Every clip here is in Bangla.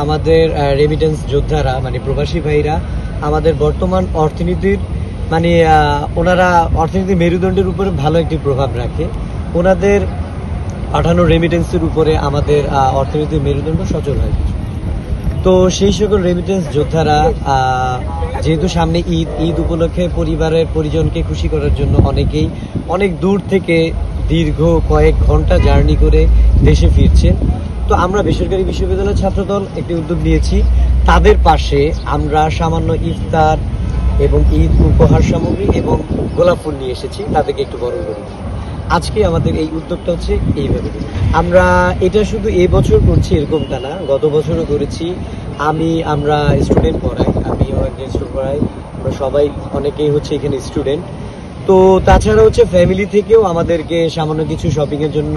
আমাদের রেমিটেন্স যোদ্ধারা মানে প্রবাসী ভাইরা আমাদের বর্তমান অর্থনীতির মানে ওনারা অর্থনীতির মেরুদণ্ডের উপরে ভালো একটি প্রভাব রাখে। ওনাদের পাঠানো রেমিটেন্সের উপরে আমাদের অর্থনীতির মেরুদণ্ড সচল হয়। তো সেই সকল রেমিটেন্স যোদ্ধারা যেহেতু সামনে ঈদ উপলক্ষে পরিবারের পরিজনকে খুশি করার জন্য অনেকেই অনেক দূর থেকে দীর্ঘ কয়েক ঘন্টা জার্নি করে দেশে ফিরছেন। তো আমরা বেসরকারি বিশ্ববিদ্যালয়ের ছাত্রদল একটি উদ্যোগ নিয়েছি, তাদের পাশে আমরা সামান্য ইফতার এবং ঈদ উপহার সামগ্রী এবং গোলাপ ফুল নিয়ে এসেছি, তাদেরকে একটু বরণ করি। আজকে আমাদের এই উদ্যোগটা হচ্ছে এইভাবে। আমরা এটা শুধু এবছর করছি এরকমটা না, গত বছরও করেছি। আমরা স্টুডেন্ট পড়াই, আমিও একজন স্টুডেন্ট পড়াই, আমরা সবাই অনেকেই হচ্ছে এখানে স্টুডেন্ট। তো তাছাড়া হচ্ছে ফ্যামিলি থেকেও আমাদেরকে সামান্য কিছু শপিংয়ের জন্য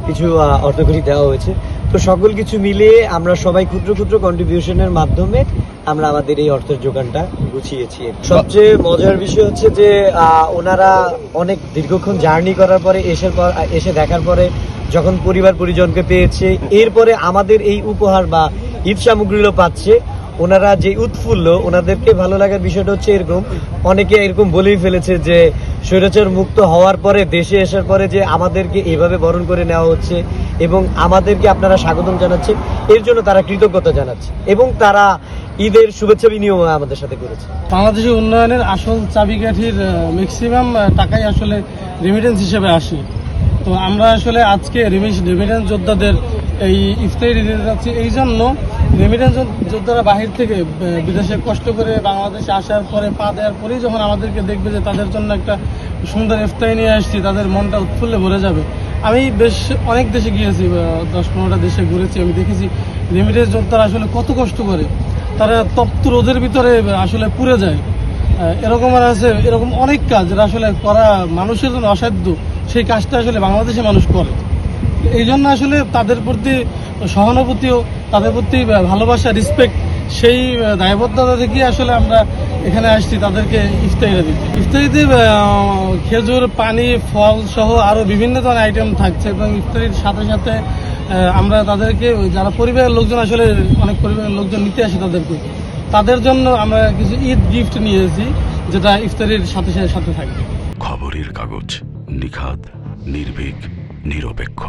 কিছু অর্থকরী দেওয়া হয়েছে। তো সকল কিছু মিলিয়ে আমরা সবাই ক্ষুদ্র ক্ষুদ্র কন্ট্রিবিউশনের মাধ্যমে আমরা আমাদের এই অর্থের যোগানটা গুছিয়েছি। সবচেয়ে মজার বিষয় হচ্ছে যে ওনারা অনেক দীর্ঘক্ষণ জার্নি করার পরে এসে দেখার পরে যখন পরিবার পরিজনকে পেয়েছে, এরপরে আমাদের এই উপহার বা ঈদ সামগ্রীগুলো পাচ্ছে, ওনারা যে উৎফুল্ল, ওনাদেরকে ভালো লাগার বিষয়টা হচ্ছে এরকম, অনেকে এরকম বলেই ফেলেছে যে স্বৈরাচার মুক্ত হওয়ার পরে দেশে আসার পরে যে আমাদেরকে এভাবে বরণ করে নেওয়া হচ্ছে এবং আমাদেরকে আপনারা স্বাগতম জানাচ্ছেন, এর জন্য তারা কৃতজ্ঞতা জানাচ্ছে এবং তারা ঈদের শুভেচ্ছা বিনিময় আমাদের সাথে করেছে। বাংলাদেশের উন্নয়নের আসল চাবিকাঠির ম্যাক্সিমাম টাকাই আসলে রেমিটেন্স হিসেবে আসে। তো আমরা আসলে আজকে রেমিটেন্স যোদ্ধাদের এই ইফতারি দিতে যাচ্ছি এই জন্য, রেমিটেন্স যোদ্ধারা বাহির থেকে বিদেশে কষ্ট করে বাংলাদেশে আসার পরে পা দেওয়ার পরেই যখন আমাদেরকে দেখবে যে তাদের জন্য একটা সুন্দর ইফতারি নিয়ে আসছি, তাদের মনটা উৎফুল্লে ভরে যাবে। আমি অনেক দেশে গিয়েছি, 10-15টা দেশে ঘুরেছি, আমি দেখেছি রেমিটেন্স যোদ্ধারা আসলে কত কষ্ট করে, তারা তপ্ত রোদের ভিতরে আসলে পুড়ে যায়। এরকম আর আছে, এরকম অনেক কাজ যেটা আসলে করা মানুষের জন্য অসাধ্য, সেই কাজটা আসলে বাংলাদেশে মানুষ করে। এই জন্য আসলে তাদের প্রতি সহানুভূতিও, তাদের প্রতি ভালোবাসা, রেসপেক্ট, সেই দায়বদ্ধতা থেকে আসলে আমরা এখানে আসছি তাদেরকে ইফতারিটা দিতে। ইফতারিতে খেজুর, পানি, ফল সহ আরও বিভিন্ন ধরনের আইটেম থাকছে এবং ইফতারির সাথে সাথে আমরা তাদেরকে, যারা পরিবারের লোকজন আসলে অনেক পরিবারের লোকজন নিতে আসে তাদের জন্য আমরা কিছু ঈদ গিফট নিয়েছি, যেটা ইফতারির সাথে সাথে থাকবে। খবরের কাগজ, নিখাত, নির্ভীক, নিরপেক্ষ।